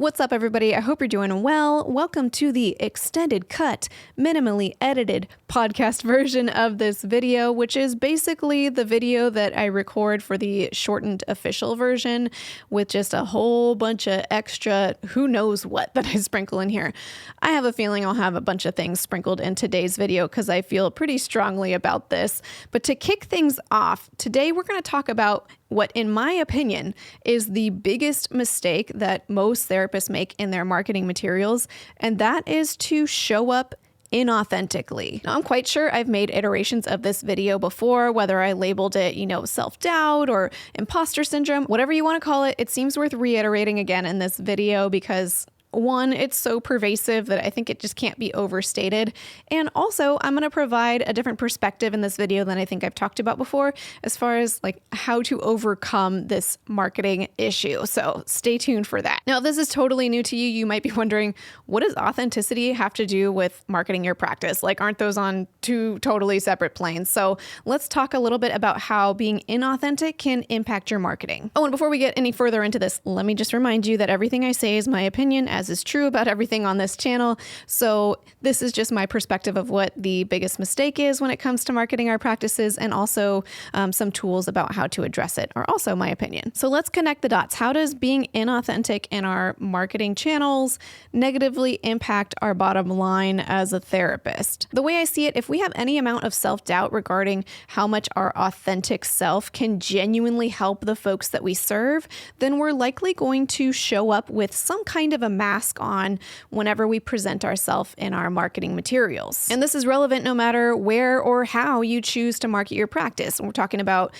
What's up, everybody? I hope you're doing well. Welcome to the extended cut, minimally edited podcast version of this video, which is basically the video that I record for the shortened official version with just a whole bunch of extra who knows what that I sprinkle in here. I have a feeling I'll have a bunch of things sprinkled in today's video because I feel pretty strongly about this. But to kick things off, today we're going to talk about what, in my opinion, is the biggest mistake that most therapists make in their marketing materials, and that is to show up inauthentically. Now, I'm quite sure I've made iterations of this video before, whether I labeled it, self-doubt or imposter syndrome, whatever you want to call it. It seems worth reiterating again in this video because one, it's so pervasive that I think it just can't be overstated. And also, I'm going to provide a different perspective in this video than I think I've talked about before as far as how to overcome this marketing issue. So stay tuned for that. Now, if this is totally new to you, you might be wondering, what does authenticity have to do with marketing your practice? Aren't those on two totally separate planes? So let's talk a little bit about how being inauthentic can impact your marketing. Oh, and before we get any further into this, let me just remind you that everything I say is my opinion, as is true about everything on this channel. So this is just my perspective of what the biggest mistake is when it comes to marketing our practices, and also some tools about how to address it are also my opinion. So let's connect the dots. How does being inauthentic in our marketing channels negatively impact our bottom line as a therapist? The way I see it, if we have any amount of self-doubt regarding how much our authentic self can genuinely help the folks that we serve, then we're likely going to show up with some kind of a mask on whenever we present ourselves in our marketing materials. And this is relevant no matter where or how you choose to market your practice. And we're talking about,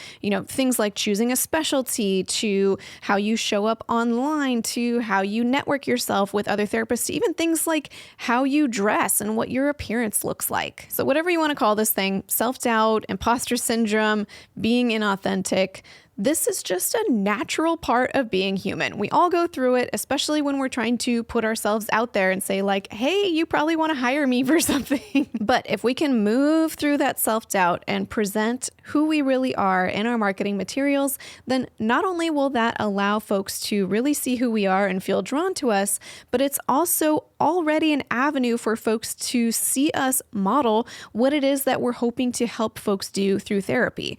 things like choosing a specialty, to how you show up online, to how you network yourself with other therapists, to even things like how you dress and what your appearance looks like. So whatever you want to call this thing, self-doubt, imposter syndrome, being inauthentic, this is just a natural part of being human. We all go through it, especially when we're trying to put ourselves out there and say hey, you probably want to hire me for something. But if we can move through that self-doubt and present who we really are in our marketing materials, then not only will that allow folks to really see who we are and feel drawn to us, but it's also already an avenue for folks to see us model what it is that we're hoping to help folks do through therapy,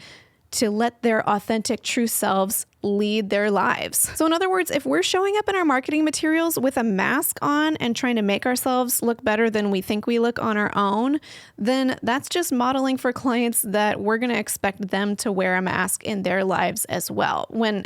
to let their authentic true selves lead their lives. So in other words, if we're showing up in our marketing materials with a mask on and trying to make ourselves look better than we think we look on our own, then that's just modeling for clients that we're going to expect them to wear a mask in their lives as well. When,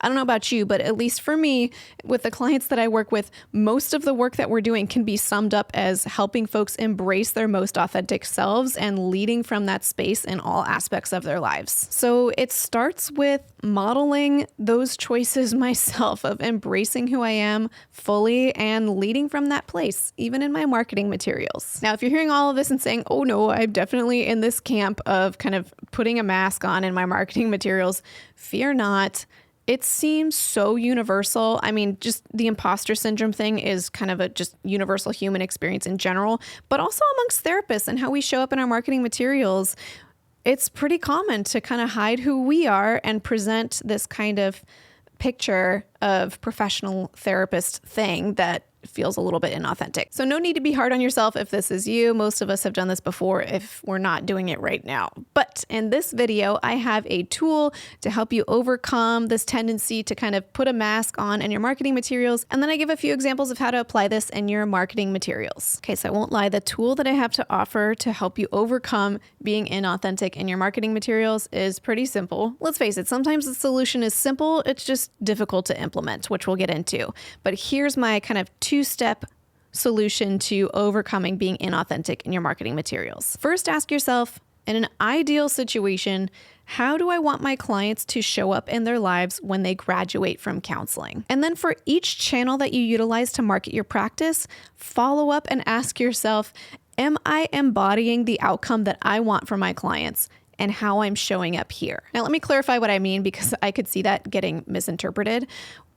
I don't know about you, but at least for me, with the clients that I work with, most of the work that we're doing can be summed up as helping folks embrace their most authentic selves and leading from that space in all aspects of their lives. So it starts with modeling those choices myself, of embracing who I am fully and leading from that place, even in my marketing materials. Now, if you're hearing all of this and saying, oh no, I'm definitely in this camp of kind of putting a mask on in my marketing materials, fear not. It seems so universal. I mean, just the imposter syndrome thing is kind of a just universal human experience in general, but also amongst therapists and how we show up in our marketing materials. It's pretty common to kind of hide who we are and present this kind of picture of professional therapist thing that feels a little bit inauthentic. So no need to be hard on yourself if this is you. Most of us have done this before if we're not doing it right now. But in this video, I have a tool to help you overcome this tendency to kind of put a mask on in your marketing materials. And then I give a few examples of how to apply this in your marketing materials. Okay, so I won't lie. The tool that I have to offer to help you overcome being inauthentic in your marketing materials is pretty simple. Let's face it, sometimes the solution is simple. It's just difficult to implement, which we'll get into. But here's my kind of two-step solution to overcoming being inauthentic in your marketing materials. First, ask yourself, in an ideal situation, how do I want my clients to show up in their lives when they graduate from counseling? And then for each channel that you utilize to market your practice, follow up and ask yourself, am I embodying the outcome that I want for my clients and how I'm showing up here? Now, let me clarify what I mean, because I could see that getting misinterpreted.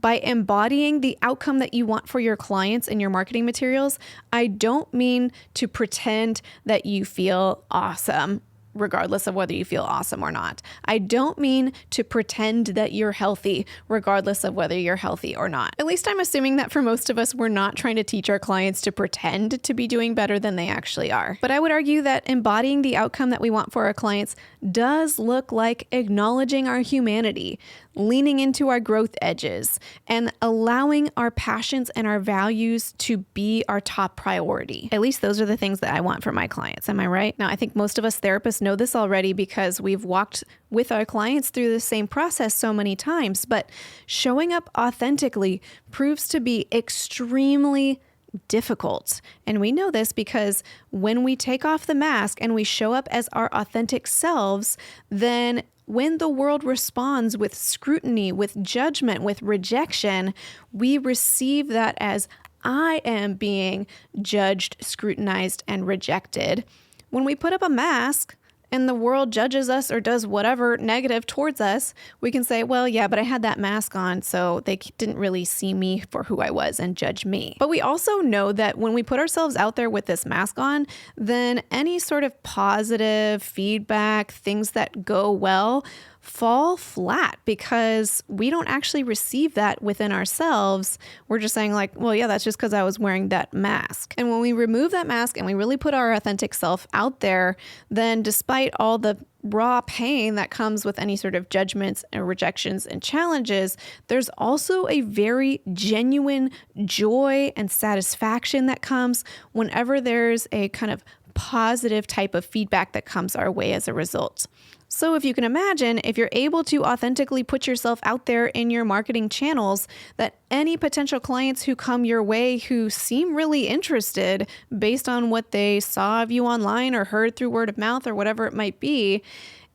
By embodying the outcome that you want for your clients in your marketing materials, I don't mean to pretend that you feel awesome regardless of whether you feel awesome or not. I don't mean to pretend that you're healthy, regardless of whether you're healthy or not. At least I'm assuming that for most of us, we're not trying to teach our clients to pretend to be doing better than they actually are. But I would argue that embodying the outcome that we want for our clients does look like acknowledging our humanity, leaning into our growth edges, and allowing our passions and our values to be our top priority. At least those are the things that I want for my clients. Am I right? Now, I think most of us therapists know this already because we've walked with our clients through the same process so many times, but showing up authentically proves to be extremely difficult. And we know this because when we take off the mask and we show up as our authentic selves, then when the world responds with scrutiny, with judgment, with rejection, we receive that as I am being judged, scrutinized, and rejected. When we put up a mask and the world judges us or does whatever negative towards us, we can say, well, yeah, but I had that mask on, so they didn't really see me for who I was and judge me. But we also know that when we put ourselves out there with this mask on, then any sort of positive feedback, things that go well, fall flat because we don't actually receive that within ourselves. We're just saying like, well, yeah, that's just because I was wearing that mask. And when we remove that mask and we really put our authentic self out there, then despite all the raw pain that comes with any sort of judgments and rejections and challenges, there's also a very genuine joy and satisfaction that comes whenever there's a kind of positive type of feedback that comes our way as a result. So if you can imagine, if you're able to authentically put yourself out there in your marketing channels, that any potential clients who come your way who seem really interested based on what they saw of you online or heard through word of mouth or whatever it might be,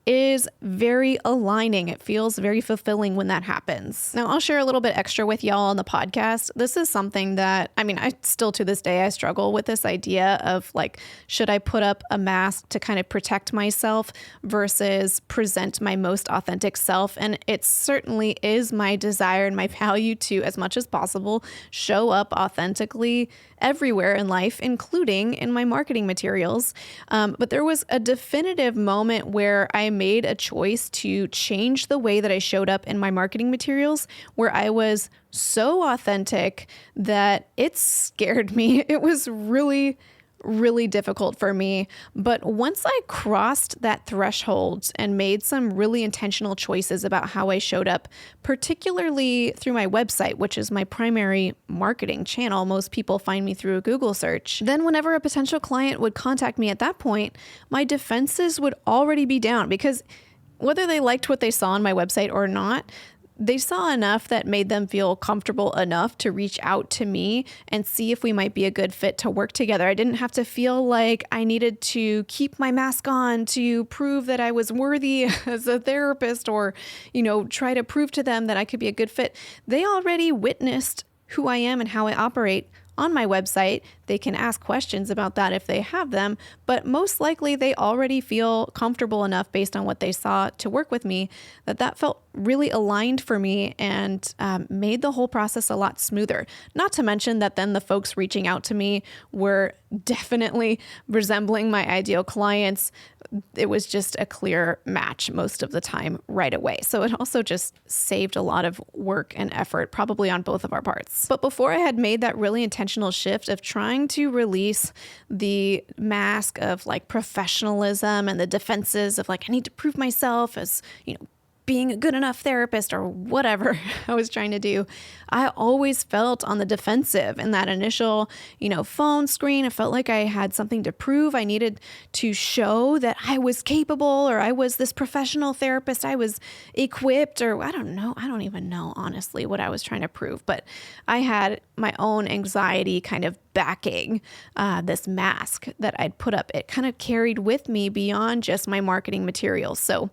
is very aligning. It feels very fulfilling when that happens. Now, I'll share a little bit extra with y'all on the podcast. This is something that, I still to this day, I struggle with this idea of like, should I put up a mask to kind of protect myself versus present my most authentic self? And it certainly is my desire and my value to, as much as possible, show up authentically everywhere in life, including in my marketing materials. But there was a definitive moment where I made a choice to change the way that I showed up in my marketing materials, where I was so authentic that it scared me. It was really difficult for me. But once I crossed that threshold and made some really intentional choices about how I showed up, particularly through my website, which is my primary marketing channel, most people find me through a Google search, then whenever a potential client would contact me at that point, my defenses would already be down because whether they liked what they saw on my website or not, they saw enough that made them feel comfortable enough to reach out to me and see if we might be a good fit to work together. I didn't have to feel like I needed to keep my mask on to prove that I was worthy as a therapist or, try to prove to them that I could be a good fit. They already witnessed who I am and how I operate on my website. They can ask questions about that if they have them, but most likely they already feel comfortable enough based on what they saw to work with me that felt really aligned for me and made the whole process a lot smoother. Not to mention that then the folks reaching out to me were definitely resembling my ideal clients. It was just a clear match most of the time right away. So it also just saved a lot of work and effort, probably on both of our parts. But before I had made that really intentional shift of trying to release the mask of like professionalism and the defenses of like, I need to prove myself as, being a good enough therapist or whatever I was trying to do, I always felt on the defensive in that initial, phone screen. I felt like I had something to prove. I needed to show that I was capable or I was this professional therapist. I was equipped or I don't know. I don't even know, honestly, what I was trying to prove. But I had my own anxiety kind of backing this mask that I'd put up. It kind of carried with me beyond just my marketing materials. So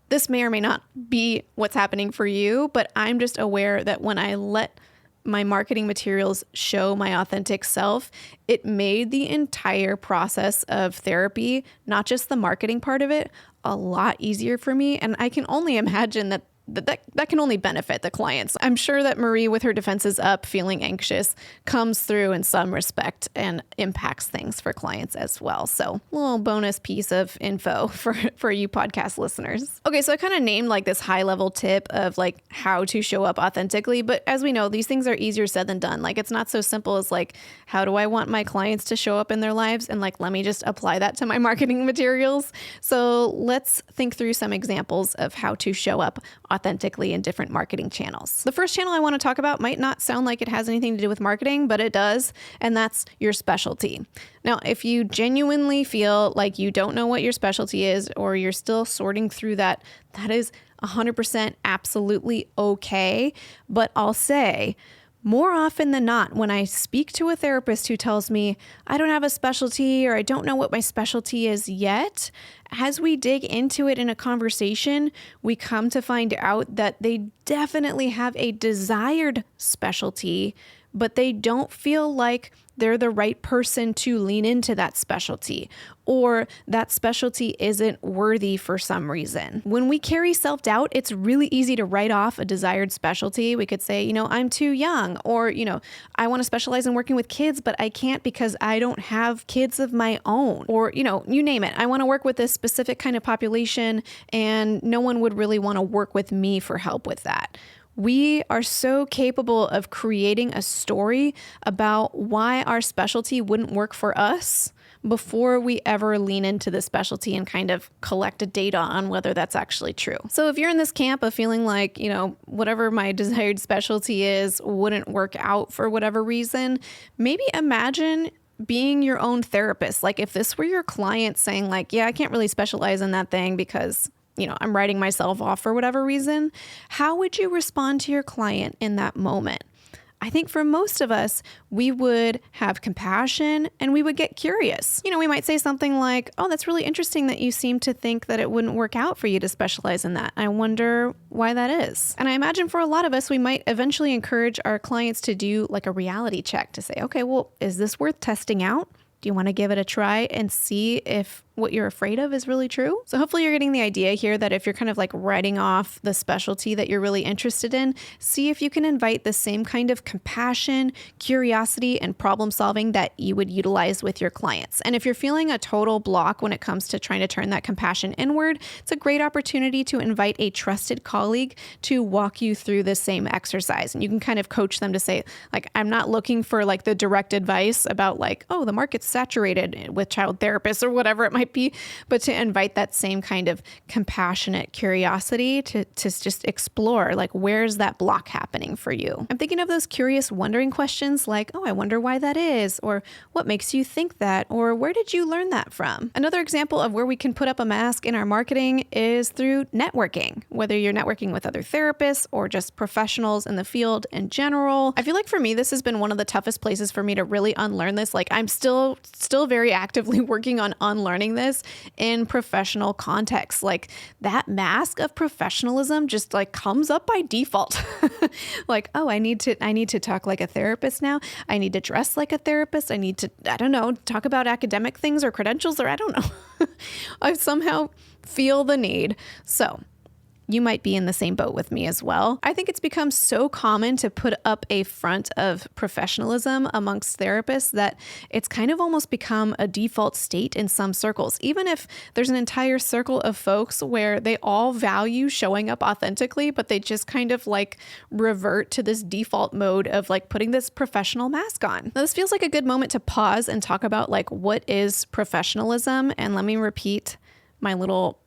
this may or may not be what's happening for you, but I'm just aware that when I let my marketing materials show my authentic self, it made the entire process of therapy, not just the marketing part of it, a lot easier for me. And I can only imagine that that can only benefit the clients. I'm sure that Marie, with her defenses up, feeling anxious, comes through in some respect and impacts things for clients as well. So a little bonus piece of info for you podcast listeners. Okay, so I kind of named like this high level tip of like how to show up authentically. But as we know, these things are easier said than done. Like it's not so simple as like, how do I want my clients to show up in their lives? And like, let me just apply that to my marketing materials. So let's think through some examples of how to show up authentically in different marketing channels. The first channel I want to talk about might not sound like it has anything to do with marketing, but it does. And that's your specialty. Now, if you genuinely feel like you don't know what your specialty is, or you're still sorting through that, that is 100% absolutely okay. But I'll say, more often than not, when I speak to a therapist who tells me I don't have a specialty or I don't know what my specialty is yet, as we dig into it in a conversation, we come to find out that they definitely have a desired specialty, but they don't feel like they're the right person to lean into that specialty, or that specialty isn't worthy for some reason. When we carry self-doubt, it's really easy to write off a desired specialty. We could say, I'm too young, or, I want to specialize in working with kids, but I can't because I don't have kids of my own, or, you name it. I want to work with this specific kind of population, and no one would really want to work with me for help with that. We are so capable of creating a story about why our specialty wouldn't work for us before we ever lean into the specialty and kind of collect data on whether that's actually true. So if you're in this camp of feeling like, whatever my desired specialty is wouldn't work out for whatever reason, maybe imagine being your own therapist. Like if this were your client saying like, yeah, I can't really specialize in that thing because I'm writing myself off for whatever reason, how would you respond to your client in that moment? I think for most of us, we would have compassion and we would get curious. We might say something like, oh, that's really interesting that you seem to think that it wouldn't work out for you to specialize in that. I wonder why that is. And I imagine for a lot of us, we might eventually encourage our clients to do like a reality check to say, okay, well, is this worth testing out? Do you want to give it a try and see if what you're afraid of is really true? So hopefully you're getting the idea here that if you're kind of like writing off the specialty that you're really interested in, see if you can invite the same kind of compassion, curiosity, and problem solving that you would utilize with your clients. And if you're feeling a total block when it comes to trying to turn that compassion inward, it's a great opportunity to invite a trusted colleague to walk you through the same exercise. And you can kind of coach them to say, like, I'm not looking for like the direct advice about like, oh, the market's saturated with child therapists or whatever it might be, but to invite that same kind of compassionate curiosity to just explore, like, where's that block happening for you? I'm thinking of those curious, wondering questions like, oh, I wonder why that is, or what makes you think that, or where did you learn that from? Another example of where we can put up a mask in our marketing is through networking, whether you're networking with other therapists or just professionals in the field in general. I feel like for me, this has been one of the toughest places for me to really unlearn this. Like, I'm still very actively working on unlearning this in professional contexts. Like, that mask of professionalism just like comes up by default. Like, oh, I need to talk like a therapist now. I need to dress like a therapist. I need to, I don't know, talk about academic things or credentials, or I don't know. I somehow feel the need. So you might be in the same boat with me as well. I think it's become so common to put up a front of professionalism amongst therapists that it's kind of almost become a default state in some circles. Even if there's an entire circle of folks where they all value showing up authentically, but they just kind of like revert to this default mode of like putting this professional mask on. Now, this feels like a good moment to pause and talk about like, what is professionalism? And let me repeat my little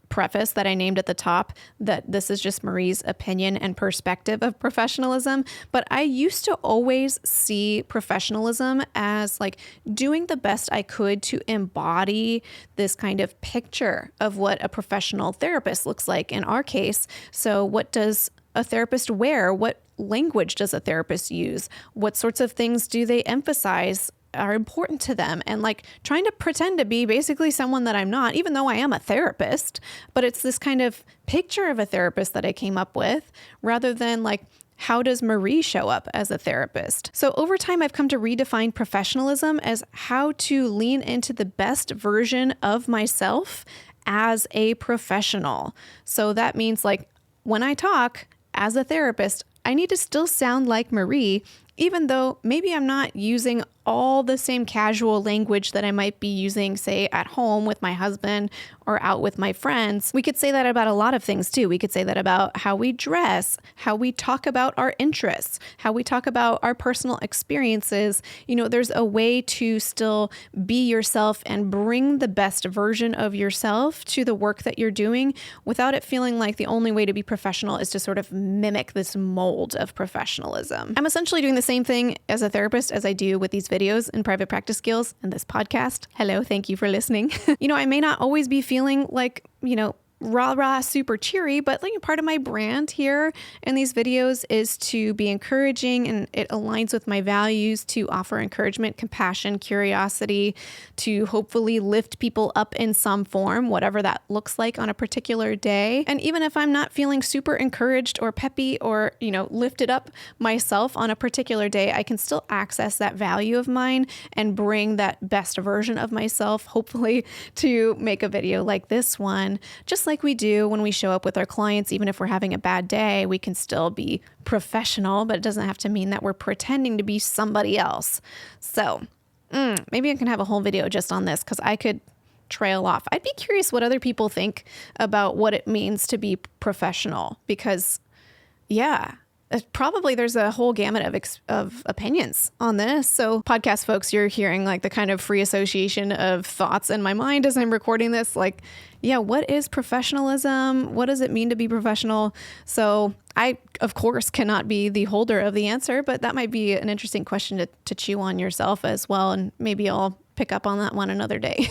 preface that I named at the top, that this is just Marie's opinion and perspective of professionalism. But I used to always see professionalism as like doing the best I could to embody this kind of picture of what a professional therapist looks like in our case. So what does a therapist wear? What language does a therapist use? What sorts of things do they emphasize are important to them, and like trying to pretend to be basically someone that I'm not, even though I am a therapist. But it's this kind of picture of a therapist that I came up with, rather than like, how does Marie show up as a therapist? So over time, I've come to redefine professionalism as how to lean into the best version of myself as a professional. So that means like, when I talk as a therapist, I need to still sound like Marie, even though maybe I'm not using all the same casual language that I might be using, say, at home with my husband or out with my friends. We could say that about a lot of things too. We could say that about how we dress, how we talk about our interests, how we talk about our personal experiences. There's a way to still be yourself and bring the best version of yourself to the work that you're doing without it feeling like the only way to be professional is to sort of mimic this mold of professionalism. I'm essentially doing the same thing as a therapist as I do with these videos in Private Practice Skills and this podcast. Hello, thank you for listening. I may not always be feeling like, rah-rah, super cheery, but like part of my brand here in these videos is to be encouraging, and it aligns with my values to offer encouragement, compassion, curiosity, to hopefully lift people up in some form, whatever that looks like on a particular day. And even if I'm not feeling super encouraged or peppy or, lifted up myself on a particular day, I can still access that value of mine and bring that best version of myself, hopefully, to make a video like this one. Just like we do when we show up with our clients, even if we're having a bad day, we can still be professional, but it doesn't have to mean that we're pretending to be somebody else. So maybe I can have a whole video just on this because I could trail off. I'd be curious what other people think about what it means to be professional because, probably there's a whole gamut of opinions on this. So podcast folks, you're hearing like the kind of free association of thoughts in my mind as I'm recording this. Like, what is professionalism? What does it mean to be professional? So I, of course, cannot be the holder of the answer, but that might be an interesting question to chew on yourself as well. And maybe I'll pick up on that one another day.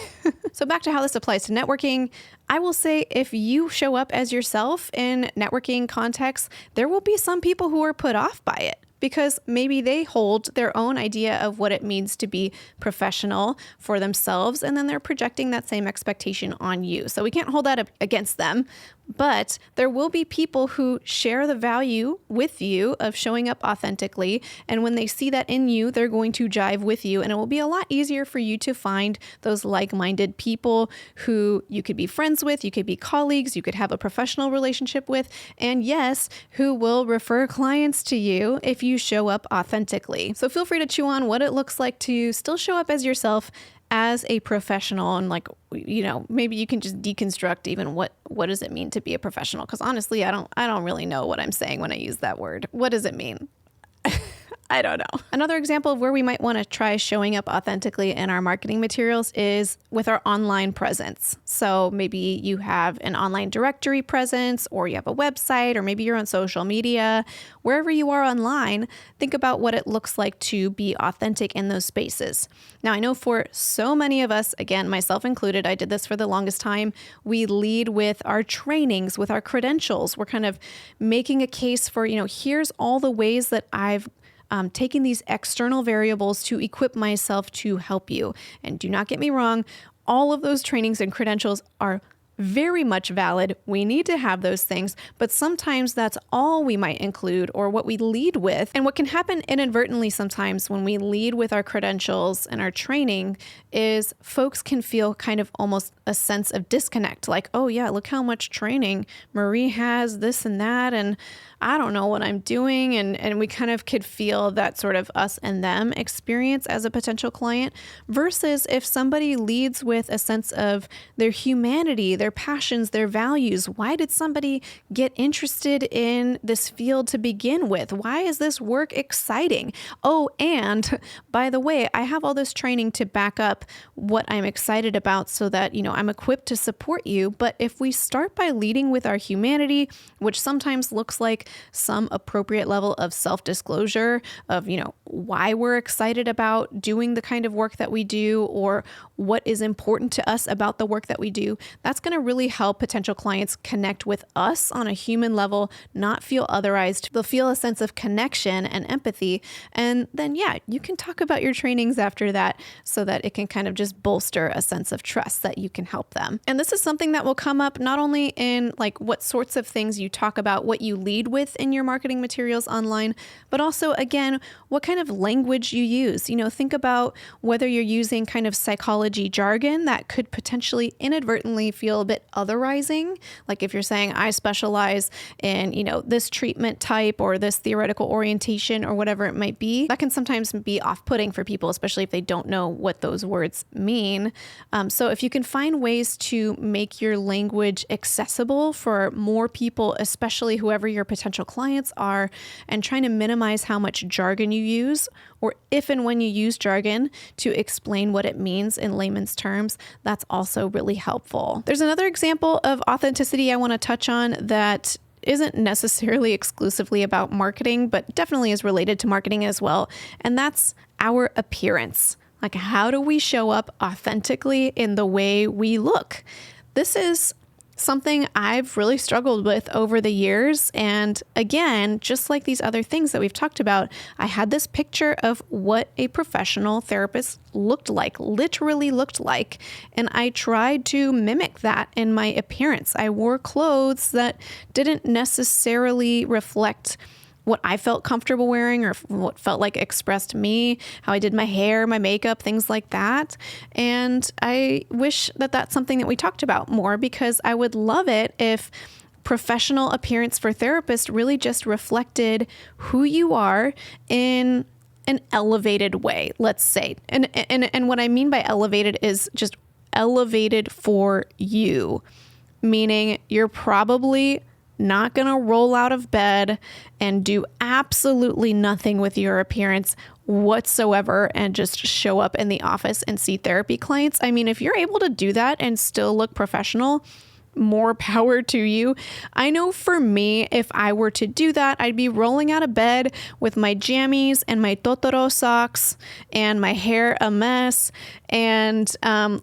So back to how this applies to networking. I will say if you show up as yourself in networking contexts, there will be some people who are put off by it because maybe they hold their own idea of what it means to be professional for themselves, and then they're projecting that same expectation on you. So we can't hold that against them. But there will be people who share the value with you of showing up authentically. And when they see that in you, they're going to jive with you. And it will be a lot easier for you to find those like-minded people who you could be friends with, you could be colleagues, you could have a professional relationship with, and yes, who will refer clients to you if you show up authentically. So feel free to chew on what it looks like to still show up as yourself as a professional, and maybe you can just deconstruct even what does it mean to be a professional? Because honestly, I don't really know what I'm saying when I use that word. What does it mean? I don't know. Another example of where we might want to try showing up authentically in our marketing materials is with our online presence. So maybe you have an online directory presence, or you have a website, or maybe you're on social media. Wherever you are online, think about what it looks like to be authentic in those spaces. Now, I know for so many of us, again, myself included, I did this for the longest time, we lead with our trainings, with our credentials. We're kind of making a case for, here's all the ways that I've taking these external variables to equip myself to help you. And do not get me wrong, all of those trainings and credentials are very much valid. We need to have those things, but sometimes that's all we might include or what we lead with. And what can happen inadvertently sometimes when we lead with our credentials and our training is folks can feel kind of almost a sense of disconnect. Like, oh yeah, look how much training Marie has, this and that, and I don't know what I'm doing. And we kind of could feel that sort of us and them experience as a potential client, versus if somebody leads with a sense of their humanity, their passions, their values. Why did somebody get interested in this field to begin with? Why is this work exciting? Oh, and by the way, I have all this training to back up what I'm excited about so that, I'm equipped to support you. But if we start by leading with our humanity, which sometimes looks like some appropriate level of self-disclosure of, why we're excited about doing the kind of work that we do, or what is important to us about the work that we do, that's going to really help potential clients connect with us on a human level, not feel otherized. They'll feel a sense of connection and empathy. And then, you can talk about your trainings after that so that it can kind of just bolster a sense of trust that you can help them. And this is something that will come up not only in like what sorts of things you talk about, what you lead with in your marketing materials online, but also, again, what kind of language you use. Think about whether you're using kind of psychology jargon that could potentially inadvertently feel a bit otherizing. Like if you're saying, I specialize in, this treatment type or this theoretical orientation or whatever it might be, that can sometimes be off-putting for people, especially if they don't know what those words mean. So if you can find ways to make your language accessible for more people, especially whoever your potential clients are, and trying to minimize how much jargon you use, or if and when you use jargon to explain what it means in layman's terms, that's also really helpful. There's another example of authenticity I want to touch on that isn't necessarily exclusively about marketing, but definitely is related to marketing as well. And that's our appearance. Like, how do we show up authentically in the way we look? This is something I've really struggled with over the years. And again, just like these other things that we've talked about, I had this picture of what a professional therapist looked like, literally looked like. And I tried to mimic that in my appearance. I wore clothes that didn't necessarily reflect what I felt comfortable wearing or what felt like expressed me, how I did my hair, my makeup, things like that. And I wish that that's something that we talked about more, because I would love it if professional appearance for therapists really just reflected who you are in an elevated way, let's say. And what I mean by elevated is just elevated for you, meaning you're probably not going to roll out of bed and do absolutely nothing with your appearance whatsoever and just show up in the office and see therapy clients. I mean, if you're able to do that and still look professional, more power to you. I know for me, if I were to do that, I'd be rolling out of bed with my jammies and my Totoro socks and my hair a mess and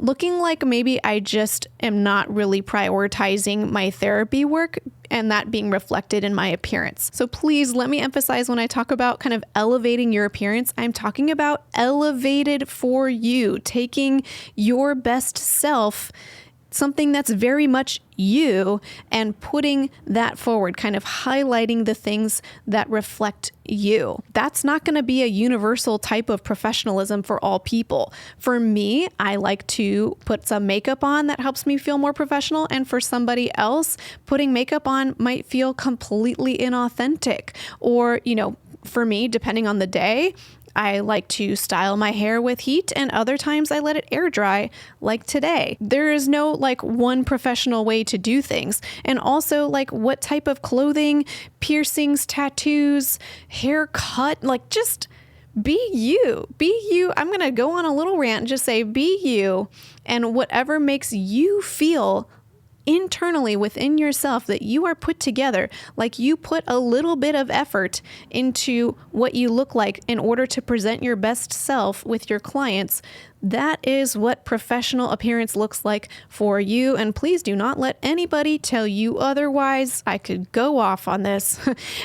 looking like maybe I just am not really prioritizing my therapy work, and that being reflected in my appearance. So please let me emphasize, when I talk about kind of elevating your appearance, I'm talking about elevated for you, taking your best self, something that's very much you, and putting that forward, kind of highlighting the things that reflect you. That's not going to be a universal type of professionalism for all people. For me, I like to put some makeup on that helps me feel more professional. And for somebody else, putting makeup on might feel completely inauthentic. Or, for me, depending on the day, I like to style my hair with heat, and other times I let it air dry, like today. There is no one professional way to do things. And also what type of clothing, piercings, tattoos, haircut, just be you. Be you. I'm going to go on a little rant and just say, be you, and whatever makes you feel internally within yourself that you are put together, like you put a little bit of effort into what you look like in order to present your best self with your clients. That is what professional appearance looks like for you. And please do not let anybody tell you otherwise. I could go off on this.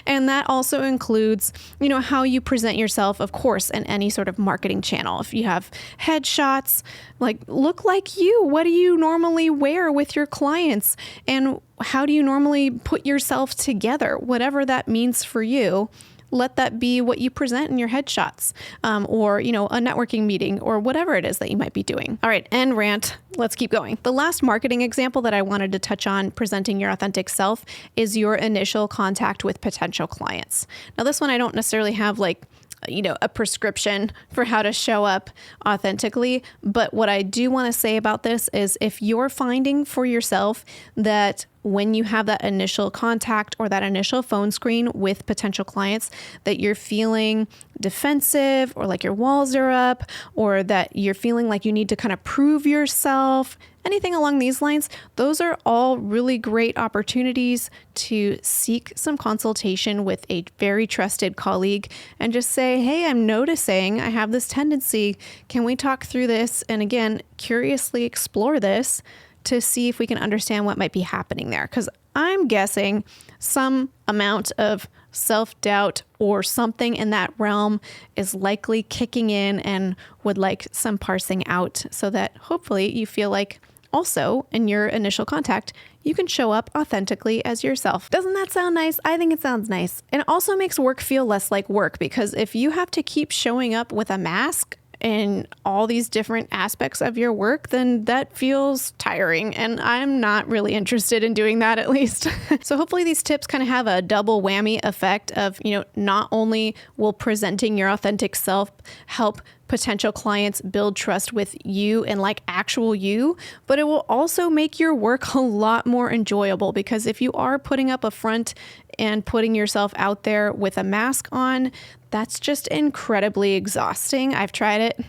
And that also includes, how you present yourself, of course, in any sort of marketing channel. If you have headshots, look like you. What do you normally wear with your clients? And how do you normally put yourself together? Whatever that means for you. Let that be what you present in your headshots, or, a networking meeting, or whatever it is that you might be doing. All right, end rant. Let's keep going. The last marketing example that I wanted to touch on presenting your authentic self is your initial contact with potential clients. Now, this one I don't necessarily have a prescription for how to show up authentically. But what I do want to say about this is, if you're finding for yourself that when you have that initial contact or that initial phone screen with potential clients, that you're feeling defensive, or like your walls are up, or that you're feeling like you need to kind of prove yourself, anything along these lines, those are all really great opportunities to seek some consultation with a very trusted colleague and just say, hey, I'm noticing I have this tendency. Can we talk through this? And again, curiously explore this to see if we can understand what might be happening there. Because I'm guessing some amount of self-doubt or something in that realm is likely kicking in and would like some parsing out, so that hopefully you feel like also in your initial contact, you can show up authentically as yourself. Doesn't that sound nice? I think it sounds nice. And it also makes work feel less like work, because if you have to keep showing up with a mask in all these different aspects of your work, then that feels tiring. And I'm not really interested in doing that, at least. So hopefully these tips kind of have a double whammy effect of, not only will presenting your authentic self help potential clients build trust with you and like actual you, but it will also make your work a lot more enjoyable, because if you are putting up a front and putting yourself out there with a mask on, that's just incredibly exhausting. I've tried it.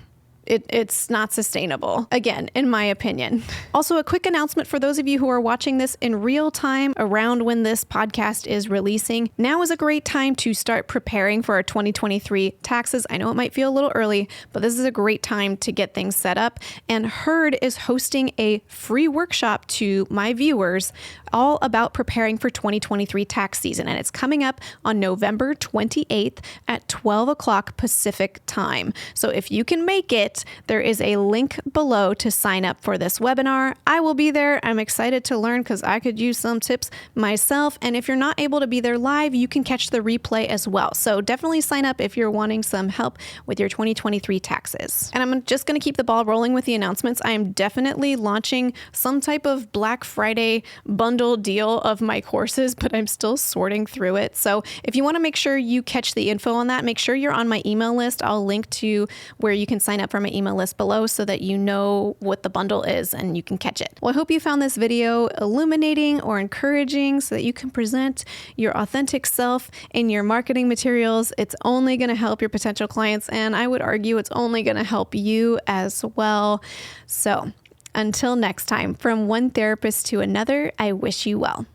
It's not sustainable, again, in my opinion. Also, a quick announcement for those of you who are watching this in real time around when this podcast is releasing. Now is a great time to start preparing for our 2023 taxes. I know it might feel a little early, but this is a great time to get things set up. And Herd is hosting a free workshop to my viewers all about preparing for 2023 tax season. And it's coming up on November 28th at 12 o'clock Pacific time. So if you can make it, there is a link below to sign up for this webinar. I will be there. I'm excited to learn because I could use some tips myself. And if you're not able to be there live, you can catch the replay as well. So definitely sign up if you're wanting some help with your 2023 taxes. And I'm just going to keep the ball rolling with the announcements. I am definitely launching some type of Black Friday bundle deal of my courses, but I'm still sorting through it. So if you want to make sure you catch the info on that, make sure you're on my email list. I'll link to where you can sign up for my email list below so that you know what the bundle is and you can catch it. Well, I hope you found this video illuminating or encouraging so that you can present your authentic self in your marketing materials. It's only going to help your potential clients, and I would argue it's only going to help you as well. So until next time, from one therapist to another, I wish you well.